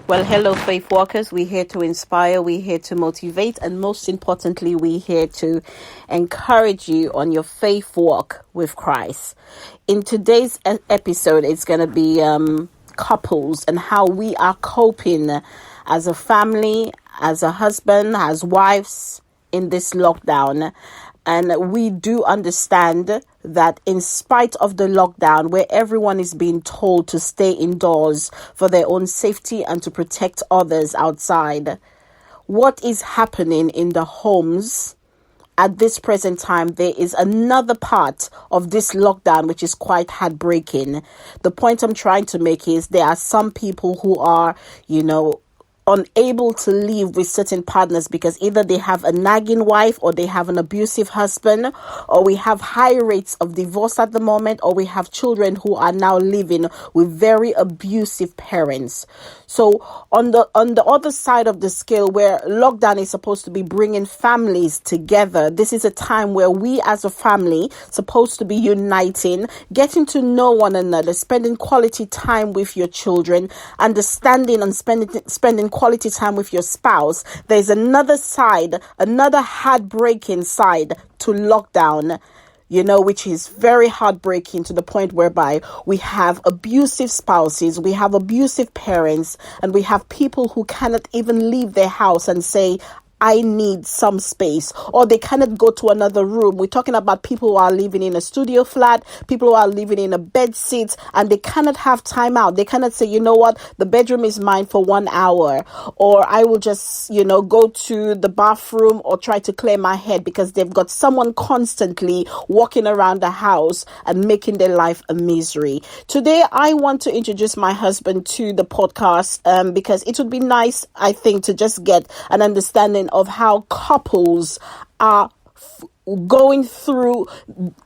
Well, hello, faith walkers. We're here to inspire, we're here to motivate, and most importantly, we're here to encourage you on your faith walk with Christ. In today's episode, it's going to be couples and how we are coping as a family, as a husband, as wives in this lockdown. And we do understand that in spite of the lockdown, where everyone is being told to stay indoors for their own safety and to protect others outside, what is happening in the homes at this present time, there is another part of this lockdown which is quite heartbreaking. The point I'm trying to make is there are some people who are, unable to live with certain partners because either they have a nagging wife or they have an abusive husband, or we have high rates of divorce at the moment, or we have children who are now living with very abusive parents. So on the other side of the scale, where lockdown is supposed to be bringing families together, this is a time where we as a family supposed to be uniting, getting to know one another, spending quality time with your children, understanding and spending quality time with your spouse. There's another side, another heartbreaking side to lockdown, which is very heartbreaking, to the point whereby we have abusive spouses, we have abusive parents, and we have people who cannot even leave their house and say, I need some space, or they cannot go to another room. We're talking about people who are living in a studio flat, people who are living in a bed seat, and they cannot have time out. They cannot say, you know what, the bedroom is mine for 1 hour, or I will just, go to the bathroom or try to clear my head, because they've got someone constantly walking around the house and making their life a misery. Today, I want to introduce my husband to the podcast because it would be nice, I think, to just get an understanding of how couples are going through,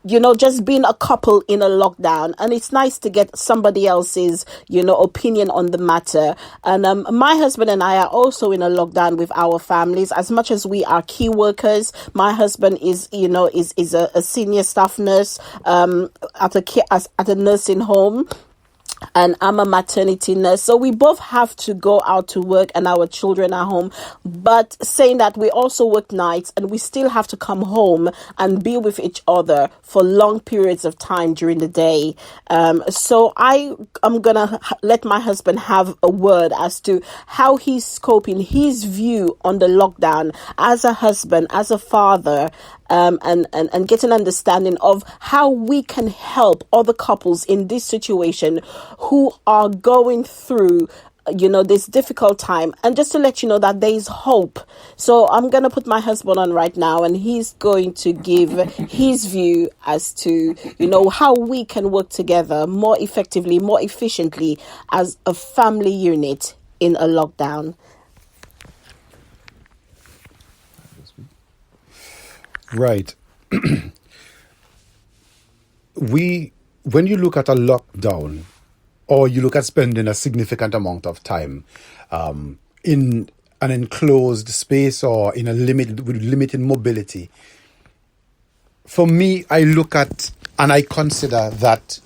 just being a couple in a lockdown. And it's nice to get somebody else's, opinion on the matter. And my husband and I are also in a lockdown with our families. As much as we are key workers, my husband is a senior staff nurse at a nursing home, and I'm a maternity nurse. So we both have to go out to work and our children are home. But saying that, we also work nights and we still have to come home and be with each other for long periods of time during the day. So I am going to let my husband have a word as to how he's coping, his view on the lockdown as a husband, as a father, and get an understanding of how we can help other couples in this situation who are going through this difficult time, and just to let you know that there is hope. So I'm going to put my husband on right now, and he's going to give his view as to how we can work together more effectively, more efficiently as a family unit in a lockdown. Right. When you look at a lockdown, or you look at spending a significant amount of time in an enclosed space or in with limited mobility, for me, I look at and I consider that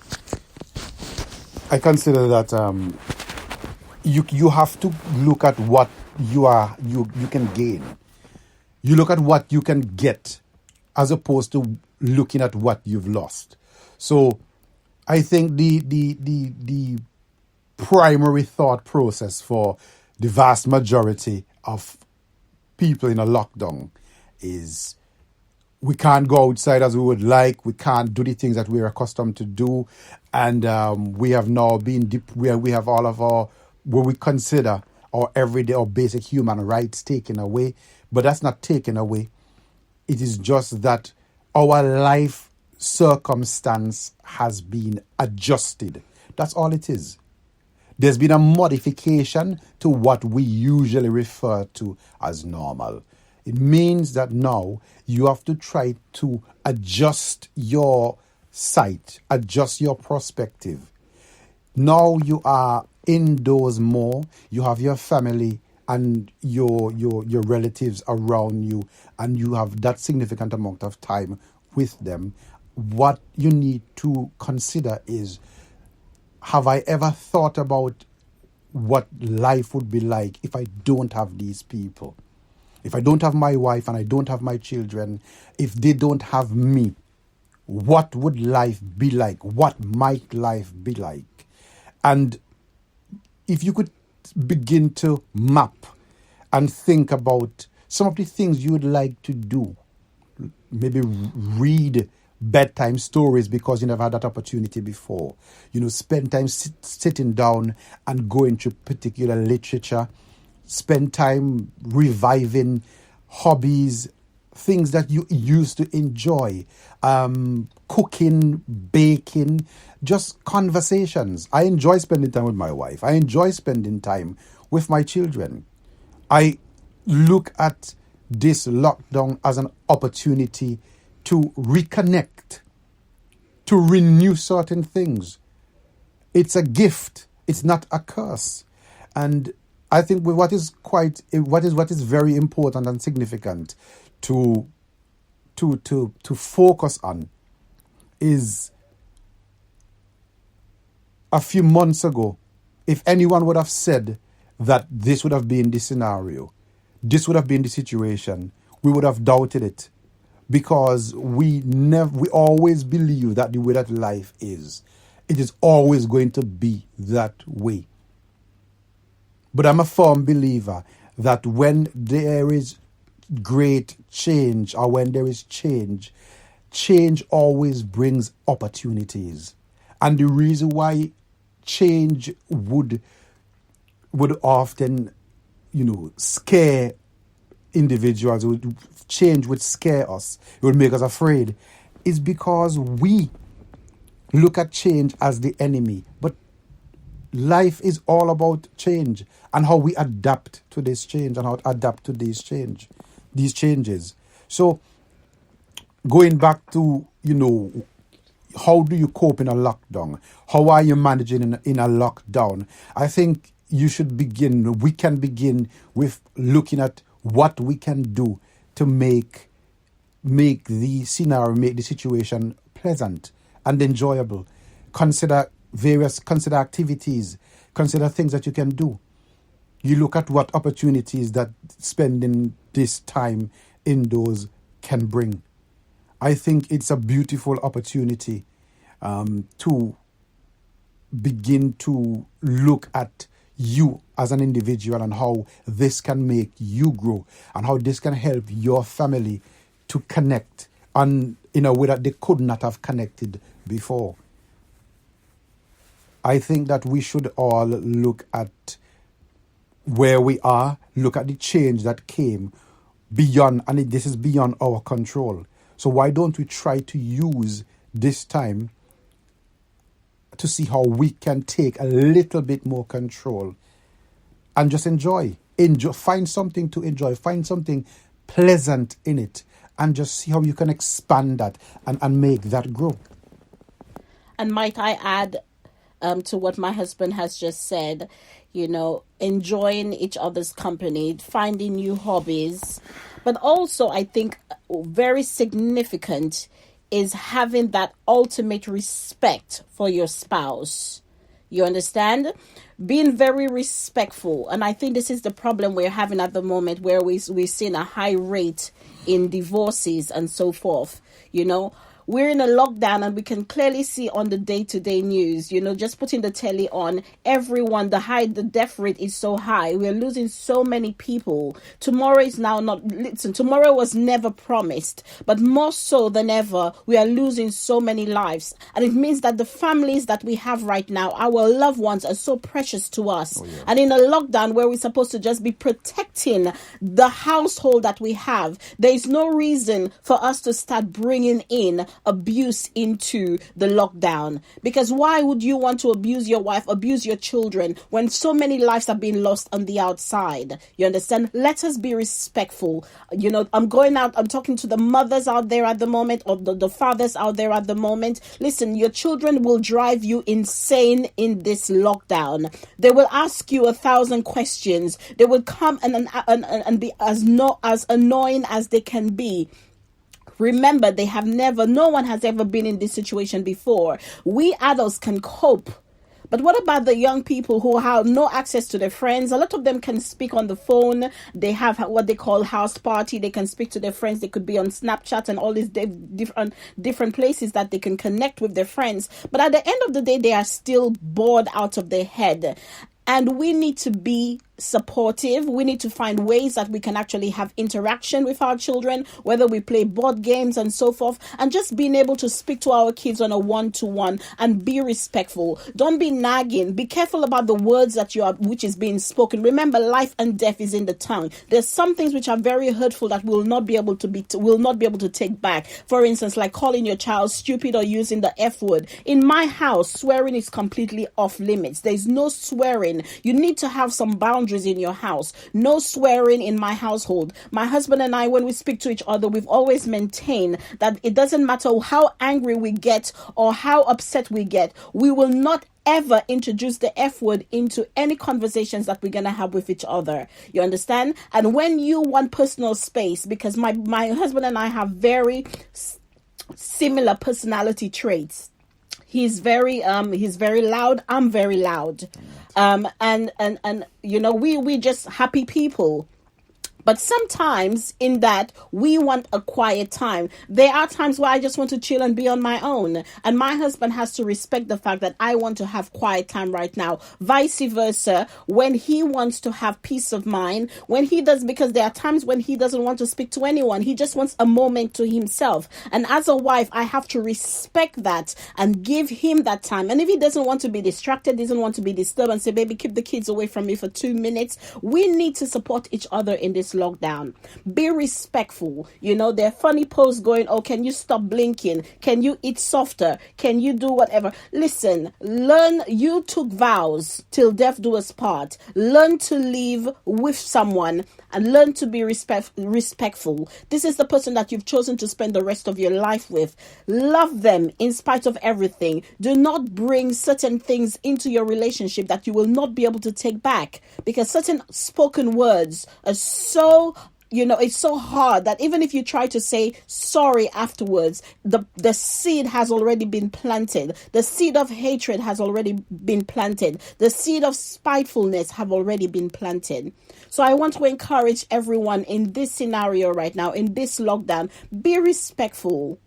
you have to look at what you can gain. You look at what you can get, as opposed to looking at what you've lost. So I think the primary thought process for the vast majority of people in a lockdown is we can't go outside as we would like. We can't do the things that we're accustomed to do. And we have now been where we have all of our, what we consider our everyday or basic human rights taken away. But that's not taken away. It is just that our life circumstance has been adjusted. That's all it is. There's been a modification to what we usually refer to as normal. It means that now you have to try to adjust your sight, adjust your perspective. Now you are indoors more. You have your family and your relatives around you, and you have that significant amount of time with them. What you need to consider is, have I ever thought about what life would be like if I don't have these people. If I don't have my wife and I don't have my children, if they don't have me, what would life be like? What might life be like? And if you could begin to map and think about some of the things you would like to do, maybe read bedtime stories because you never had that opportunity before. Spend time sitting down and going through particular literature. Spend time reviving hobbies, things that you used to enjoy. Cooking, baking, just conversations. I enjoy spending time with my wife. I enjoy spending time with my children. I look at this lockdown as an opportunity to reconnect, to renew certain things. It's a gift. It's not a curse. And I think what is very important and significant to focus on is, a few months ago, if anyone would have said that this would have been the scenario, this would have been the situation, we would have doubted it, because we always believe that the way that life is, it is always going to be that way. But I'm a firm believer that when there is great change, or when there is change always brings opportunities. And the reason why change would often, scare individuals, change would scare us, it would make us afraid, is because we look at change as the enemy. But life is all about change and how we adapt to this change and how to adapt to these changes. So going back to, how do you cope in a lockdown? How are you managing in a lockdown? I think we can begin with looking at what we can do to make the scenario, make the situation pleasant and enjoyable. Consider activities, consider things that you can do. You look at what opportunities that spending this time indoors can bring. I think it's a beautiful opportunity to begin to look at you as an individual and how this can make you grow and how this can help your family to connect in a way that they could not have connected before. I think that we should all look at where we are, look at the change that came beyond, and this is beyond our control. So why don't we try to use this time to see how we can take a little bit more control and just enjoy, find something to enjoy, find something pleasant in it, and just see how you can expand that and make that grow. And might I add to what my husband has just said, enjoying each other's company, finding new hobbies. But also, I think very significant is having that ultimate respect for your spouse. You understand? Being very respectful. And I think this is the problem we're having at the moment, where we're seeing a high rate in divorces and so forth. We're in a lockdown, and we can clearly see on the day-to-day news, just putting the telly on, everyone, the death rate is so high. We're losing so many people. Tomorrow was never promised, but more so than ever, we are losing so many lives. And it means that the families that we have right now, our loved ones, are so precious to us. Oh, yeah. And in a lockdown where we're supposed to just be protecting the household that we have, there is no reason for us to start bringing in abuse into the lockdown. Because why would you want to abuse your wife, abuse your children, when so many lives are being lost on the outside? You understand? Let us be respectful. I'm going out, I'm talking to the mothers out there at the moment, or the fathers out there at the moment. Listen, your children will drive you insane in this lockdown. They will ask you 1,000 questions. They will come and be as annoying as they can be. Remember, no one has ever been in this situation before. We adults can cope, But what about the young people who have no access to their friends? A lot of them can speak on the phone. They have what they call house party. They can speak to their friends. They could be on Snapchat and all these different places that they can connect with their friends. But at the end of the day, they are still bored out of their head. And we need to be supportive. We need to find ways that we can actually have interaction with our children, whether we play board games and so forth, and just being able to speak to our kids on a one-to-one and be respectful. Don't be nagging. Be careful about the words which is being spoken. Remember, life and death is in the tongue. There's some things which are very hurtful that will not be able to take back. For instance, like calling your child stupid or using the F word. In my house, swearing is completely off limits. There's no swearing. You need to have some boundaries in your house. No swearing in my household. My husband and I, when we speak to each other, we've always maintained that it doesn't matter how angry we get or how upset we get, we will not ever introduce the F word into any conversations that we're going to have with each other. You understand? And when you want personal space, because my husband and I have very similar personality traits. He's very loud. I'm very loud. And you know, we just happy people. But sometimes in that we want a quiet time. There are times where I just want to chill and be on my own. And my husband has to respect the fact that I want to have quiet time right now. Vice versa, when he wants to have peace of mind, because there are times when he doesn't want to speak to anyone. He just wants a moment to himself. And as a wife, I have to respect that and give him that time. And if he doesn't want to be distracted, doesn't want to be disturbed, and say, baby, keep the kids away from me for 2 minutes, we need to support each other in this lockdown. Be respectful. You know, there are funny posts going, oh, can you stop blinking? Can you eat softer? Can you do whatever? Listen, learn. You took vows till death do us part. Learn to live with someone and learn to be respectful. This is the person that you've chosen to spend the rest of your life with. Love them in spite of everything. Do not bring certain things into your relationship that you will not be able to take back, because certain spoken words are so, it's so hard that even if you try to say sorry afterwards, the seed has already been planted. The seed of hatred has already been planted. The seed of spitefulness have already been planted. So I want to encourage everyone in this scenario right now, in this lockdown, be respectful.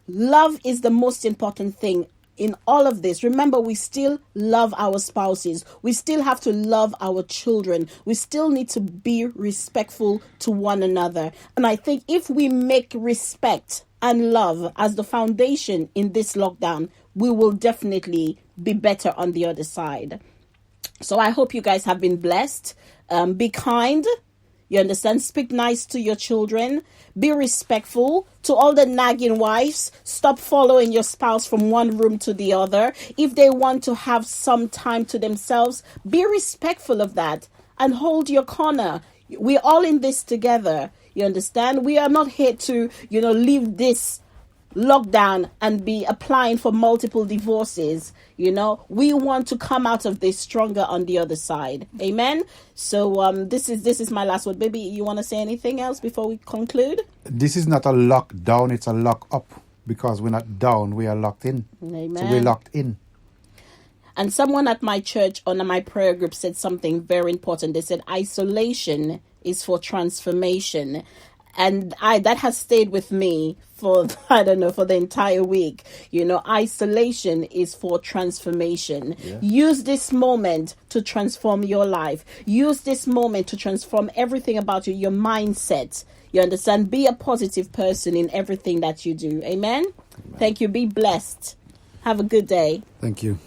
Love is the most important thing in all of this. Remember, we still love our spouses. We still have to love our children. We still need to be respectful to one another. And I think if we make respect and love as the foundation in this lockdown, we will definitely be better on the other side. So I hope you guys have been blessed. Be kind. You understand? Speak nice to your children. Be respectful. To all the nagging wives, stop following your spouse from one room to the other. If they want to have some time to themselves, be respectful of that and hold your corner. We're all in this together. You understand? We are not here to, leave this lockdown and be applying for multiple divorces. We want to come out of this stronger on the other side. Amen. So this is my last word. Baby, you want to say anything else before we conclude? This is not a lockdown, it's a lock up, because we're not down, we are locked in. Amen. So we're locked in. And someone at my church on my prayer group said something very important. They said isolation is for transformation. And that has stayed with me for the entire week. Isolation is for transformation. Yeah. Use this moment to transform your life. Use this moment to transform everything about you, your mindset. You understand? Be a positive person in everything that you do. Amen? Amen. Thank you. Be blessed. Have a good day. Thank you.